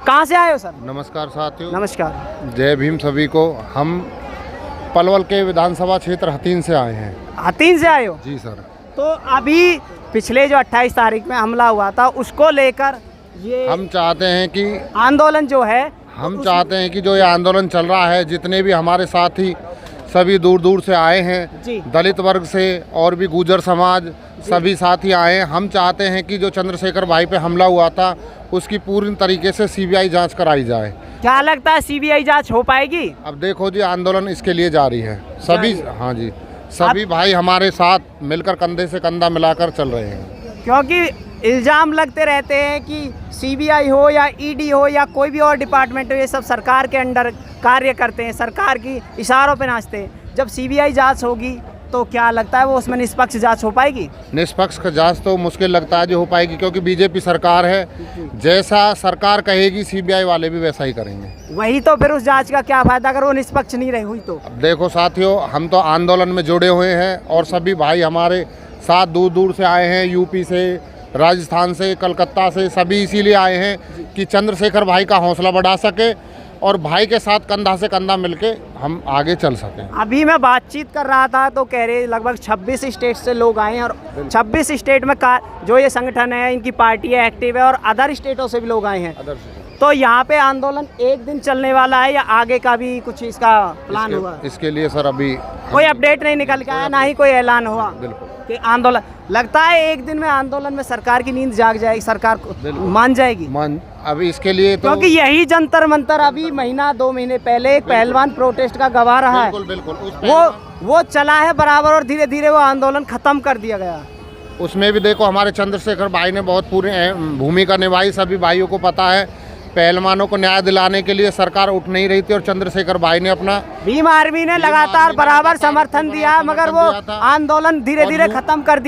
कहाँ से आए हो सर? नमस्कार साथियों, नमस्कार। जय भीम सभी को। हम पलवल के विधानसभा क्षेत्र हतीन से आए हैं। हतीन से आए हो? जी सर। तो अभी पिछले जो 28 तारीख में हमला हुआ था उसको लेकर ये हम चाहते हैं कि आंदोलन जो है चाहते हैं कि जो ये आंदोलन चल रहा है, जितने भी हमारे साथी सभी दूर दूर से आए हैं, जी। दलित वर्ग से और भी गुर्जर समाज सभी साथी आए हैं। हम चाहते हैं कि जो चंद्रशेखर भाई पे हमला हुआ था उसकी पूरी तरीके से सीबीआई जांच कराई जाए। क्या लगता है सीबीआई जांच हो पाएगी? अब देखो जी, आंदोलन इसके लिए जारी है। सभी हाँ जी, सभी भाई हमारे साथ मिलकर कंधे से कंधा मिलाकर चल रहे हैं। क्योंकि इल्ज़ाम लगते रहते हैं कि सीबीआई हो या ईडी हो या कोई भी और डिपार्टमेंट हो, ये सब सरकार के अंडर कार्य करते हैं, सरकार की इशारों पे नाचते हैं। जब सीबीआई जांच होगी तो क्या लगता है वो उसमें निष्पक्ष जांच हो पाएगी? निष्पक्ष जांच तो मुश्किल लगता है जो हो पाएगी, क्योंकि बीजेपी सरकार है। जैसा सरकार कहेगी सीबीआई वाले भी वैसा ही करेंगे। वही तो, फिर उस जांच का क्या फायदा अगर वो निष्पक्ष नहीं रही हुई तो? अब देखो साथियों, हम तो आंदोलन में जुड़े हुए हैं और सभी भाई हमारे साथ दूर दूर से आए हैं, यूपी से, राजस्थान से, कलकत्ता से, सभी इसीलिए आए हैं कि चंद्रशेखर भाई का हौसला बढ़ा सके और भाई के साथ कंधा से कंधा मिलके हम आगे चल सकें। अभी मैं बातचीत कर रहा था तो कह रहे लगभग 26 स्टेट से लोग आए हैं और 26 स्टेट में जो ये संगठन है, इनकी पार्टी है, एक्टिव है और अदर स्टेटों से भी लोग आए हैं। तो यहाँ पे आंदोलन एक दिन चलने वाला है या आगे का भी कुछ इसका प्लान हुआ? इसके लिए सर अभी कोई अपडेट नहीं निकल के आया, ना ही कोई ऐलान हुआ। बिल्कुल कि आंदोलन, लगता है एक दिन में आंदोलन में सरकार की नींद जाग जाएगी, सरकार को मान जाएगी। अभी इसके लिए तो क्योंकि यही जंतर मंतर अभी महीना 2 महीने पहले एक पहलवान प्रोटेस्ट का गवाह रहा है। बिल्कुल वो चला है बराबर और धीरे धीरे वो आंदोलन खत्म कर दिया गया। उसमें भी देखो हमारे चंद्रशेखर भाई ने बहुत पूरी भूमिका निभाई। सभी भाइयों को पता है, पहलवानों को न्याय दिलाने के लिए सरकार उठ नहीं रही थी और चंद्रशेखर भाई ने अपना भीम आर्मी ने लगातार बराबर समर्थन दिया, मगर वो आंदोलन धीरे धीरे खत्म कर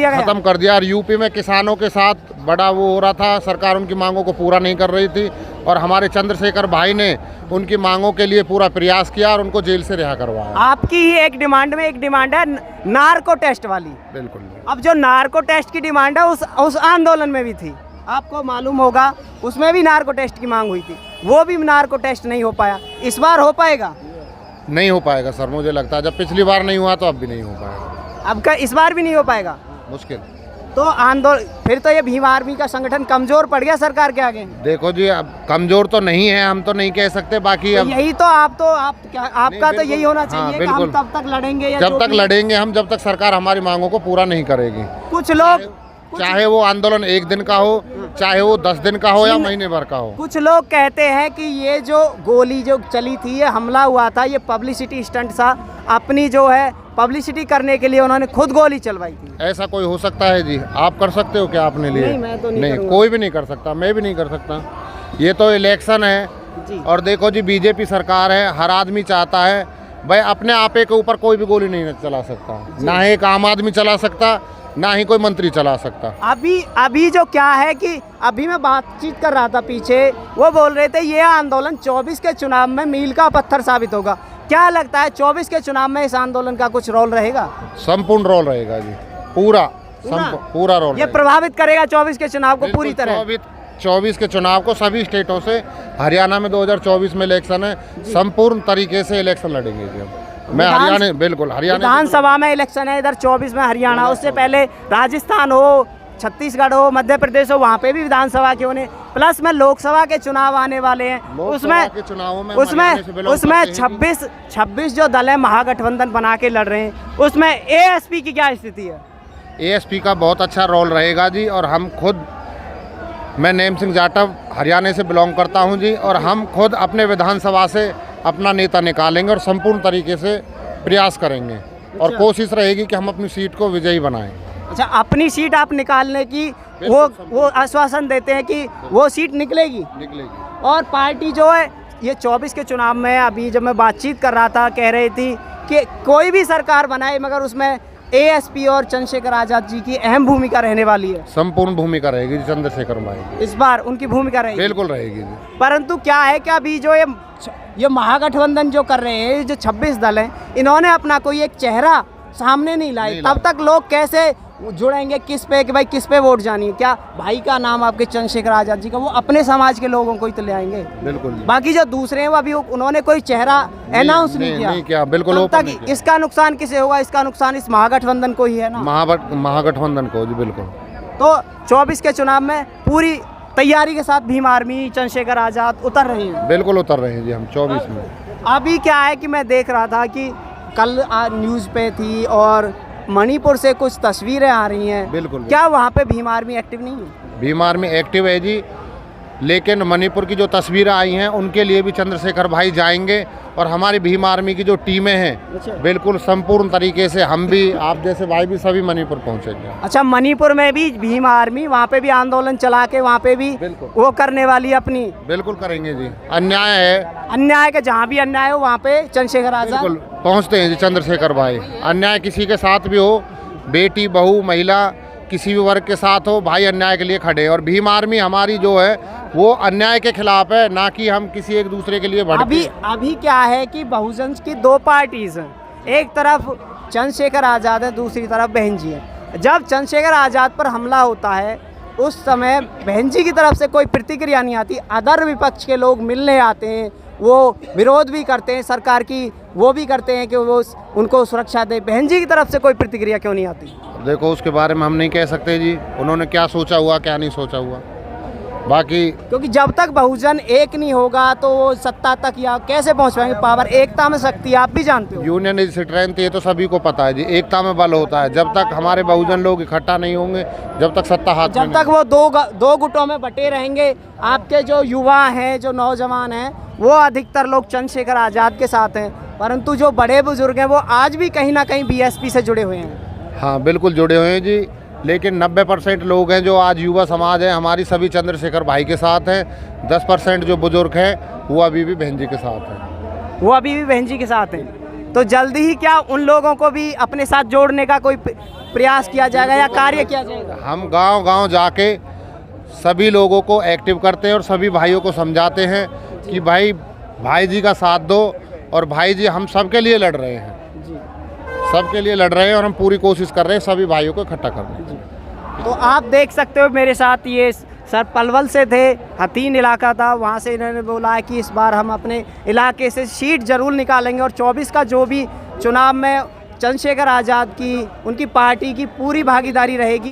दिया। और यूपी में किसानों के साथ बड़ा वो हो रहा था, सरकार उनकी मांगों को पूरा नहीं कर रही थी और हमारे चंद्रशेखर भाई ने उनकी मांगों के लिए पूरा प्रयास किया और उनको जेल से रिहा करवाया। आपकी ही एक डिमांड में एक डिमांड है नार्को टेस्ट वाली। बिल्कुल। अब जो नार्को टेस्ट की डिमांड है उस आंदोलन में भी थी, आपको मालूम होगा, उसमें भी नार्को टेस्ट की मांग हुई थी, वो भी नार्को टेस्ट नहीं हो पाया। इस बार हो पाएगा? नहीं हो पाएगा सर, मुझे लगता है जब पिछली बार नहीं हुआ तो अब भी नहीं हो पाएगा। अब का इस बार भी नहीं हो पाएगा? मुश्किल। तो आंदोलन फिर तो ये भीम आर्मी का संगठन कमजोर पड़ गया सरकार के आगे। देखो जी, अब कमजोर तो नहीं है, हम तो नहीं कह सकते। बाकी तो अब यही तो आपका तो यही होना चाहिए कि हम तब तक लड़ेंगे या जब तक लड़ेंगे हम, जब तक सरकार हमारी मांगों को पूरा नहीं करेगी। कुछ लोग, चाहे वो आंदोलन 1 दिन का हो, चाहे वो 10 दिन का हो या महीने भर का हो। कुछ लोग कहते हैं कि ये जो गोली जो चली थी, ये हमला हुआ था, ये पब्लिसिटी स्टंट था, अपनी जो है पब्लिसिटी करने के लिए उन्होंने खुद गोली चलवाई थी। ऐसा कोई हो सकता है जी? आप कर सकते हो क्या अपने लिए? नहीं, मैं तो नहीं, कोई भी नहीं कर सकता, मैं भी नहीं कर सकता। ये तो इलेक्शन है जी। और देखो जी, बीजेपी सरकार है, हर आदमी चाहता है भाई अपने आपे के ऊपर कोई भी गोली नहीं चला सकता, ना एक आम आदमी चला सकता, ना ही कोई मंत्री चला सकता। अभी जो क्या है कि अभी मैं बातचीत कर रहा था पीछे, वो बोल रहे थे ये आंदोलन 24 के चुनाव में मील का पत्थर साबित होगा। क्या लगता है 24 के चुनाव में इस आंदोलन का कुछ रोल रहेगा? संपूर्ण रोल रहेगा जी, पूरा रोल। ये प्रभावित करेगा 24 के चुनाव को पूरी तरह? 24 के चुनाव को सभी स्टेटों से, हरियाणा में 2024 में इलेक्शन है, संपूर्ण तरीके से इलेक्शन लड़ेंगे जी हम। मैं हरियाणा, बिल्कुल हरियाणा विधानसभा में इलेक्शन है, इधर 24 में हरियाणा, उससे पहले राजस्थान हो, छत्तीसगढ़ हो, मध्य प्रदेश हो, वहाँ पे भी विधानसभा के होने, प्लस में लोकसभा के चुनाव आने वाले हैं। उसमें 26 जो दल है महागठबंधन बना के लड़ रहे हैं, उसमें एएसपी की क्या स्थिति है? एएसपी का बहुत अच्छा रोल रहेगा जी। और हम खुद, मैं नेम सिंह जाटव हरियाणा से बिलोंग करता हूं जी, और हम खुद अपने विधानसभा से अपना नेता निकालेंगे और संपूर्ण तरीके से प्रयास करेंगे। और कोशिश रहेगी कि हम अपनी सीट को विजयी बनाएं। अच्छा, अपनी सीट आप निकालने की वो आश्वासन देते हैं कि वो सीट निकलेगी। और पार्टी जो है ये 24 के चुनाव में, अभी जब मैं बातचीत कर रहा था, कह रही थी कि कोई भी सरकार बनाए मगर उसमें एएसपी और चंद्रशेखर आजाद जी की अहम भूमिका रहने वाली है। संपूर्ण भूमिका रहेगी चंद्रशेखर भाई, इस बार उनकी भूमिका रहेगी। बिल्कुल रहेगी। परंतु क्या है कि अभी जो ये महागठबंधन जो कर रहे हैं, जो 26 दल हैं, इन्होंने अपना कोई एक चेहरा सामने नहीं लाई। तब तक लोग कैसे जुड़ेंगे किस पे कि भाई किस पे वोट जानी है? क्या भाई का नाम आपके चंद्रशेखर आज़ाद जी का, वो अपने समाज के लोगों को ही तो ले आएंगे। बिल्कुल बाकी जो दूसरे हैं वो अभी उन्होंने कोई चेहरा अनाउंस नहीं किया। बिल्कुल तब ओपन तक नहीं किया। इसका नुकसान किसे होगा? इसका नुकसान इस महागठबंधन को ही है ना। महागठबंधन को जी बिल्कुल। तो 24 के चुनाव में पूरी तैयारी के साथ भीम आर्मी, चंद्रशेखर आज़ाद उतर रही हैं। बिल्कुल उतर रहे हैं जी हम 24 में। अभी क्या है कि मैं देख रहा था कि कल न्यूज़ पे थी और मणिपुर से कुछ तस्वीरें आ रही हैं। बिल्कुल। क्या वहाँ पे भीम आर्मी एक्टिव नहीं है? भीम आर्मी एक्टिव है जी, लेकिन मणिपुर की जो तस्वीरें आई हैं उनके लिए भी चंद्रशेखर भाई जाएंगे और हमारी भीम आर्मी की जो टीमें हैं बिल्कुल संपूर्ण तरीके से, हम भी आप जैसे भाई भी सभी मणिपुर पहुंचेंगे। अच्छा, मणिपुर में भी भीम आर्मी वहाँ पे भी आंदोलन चला के वहाँ पे भी वो करने वाली अपनी बिल्कुल करेंगे जी। अन्याय है, अन्याय के जहाँ भी अन्याय हो वहाँ पे चंद्रशेखर आज़ाद बिल्कुल पहुंचते हैं जी चंद्रशेखर भाई। अन्याय किसी के साथ भी हो, बेटी बहू महिला किसी भी वर्ग के साथ हो, भाई अन्याय के लिए खड़े हैं। और भीम आर्मी हमारी जो है वो अन्याय के खिलाफ है, ना कि हम किसी एक दूसरे के लिए भड़के। अभी क्या है कि बहुजन की दो पार्टीज हैं, एक तरफ चंद्रशेखर आज़ाद है, दूसरी तरफ बहन जी है। जब चंद्रशेखर आज़ाद पर हमला होता है उस समय बहन जी की तरफ से कोई प्रतिक्रिया नहीं आती, अदर विपक्ष के लोग मिलने आते हैं, वो विरोध भी करते हैं सरकार की, वो भी करते हैं कि वो उनको सुरक्षा दे। बहन जी की तरफ से कोई प्रतिक्रिया क्यों नहीं आती? देखो उसके बारे में हम नहीं कह सकते जी, उन्होंने क्या सोचा हुआ क्या नहीं सोचा हुआ। बाकी क्योंकि जब तक बहुजन एक नहीं होगा तो वो सत्ता तक या कैसे पहुंच पाएंगे? पावर एकता में शक्ति, आप भी जानते हो। यूनियन इज स्ट्रेंथ, ये तो सभी को पता है जी, एकता में बल होता है। जब तक हमारे बहुजन लोग इकट्ठा नहीं होंगे, जब तक सत्ता हाथ में जब तक वो दो गुटों में बटे रहेंगे, आपके जो युवा हैं, जो नौजवान हैं, वो अधिकतर लोग चंद्रशेखर आज़ाद के साथ हैं, परंतु जो बड़े बुजुर्ग हैं वो आज भी कहीं ना कहीं बीएसपी से जुड़े हुए हैं। हाँ बिल्कुल जुड़े हुए हैं जी, लेकिन 90% लोग हैं जो आज युवा समाज है हमारी, सभी चंद्रशेखर भाई के साथ हैं। 10% जो बुजुर्ग हैं वो अभी भी बहन जी के साथ हैं। वो अभी भी बहन जी के साथ हैं। तो जल्दी ही क्या उन लोगों को भी अपने साथ जोड़ने का कोई प्रयास किया जाएगा या कार्य किया जाएगा? हम गांव-गांव जाके सभी लोगों को एक्टिव करते हैं और सभी भाइयों को समझाते हैं कि भाई जी का साथ दो, और भाई जी हम सबके लिए लड़ रहे हैं, सबके लिए लड़ रहे हैं और हम पूरी कोशिश कर रहे हैं सभी भाइयों को इकट्ठा करने की। तो आप देख सकते हो मेरे साथ ये सर पलवल से थे, हथीन इलाका था, वहाँ से इन्होंने बोला है कि इस बार हम अपने इलाके से सीट ज़रूर निकालेंगे और 24 का जो भी चुनाव में चंद्रशेखर आज़ाद की, उनकी पार्टी की पूरी भागीदारी रहेगी।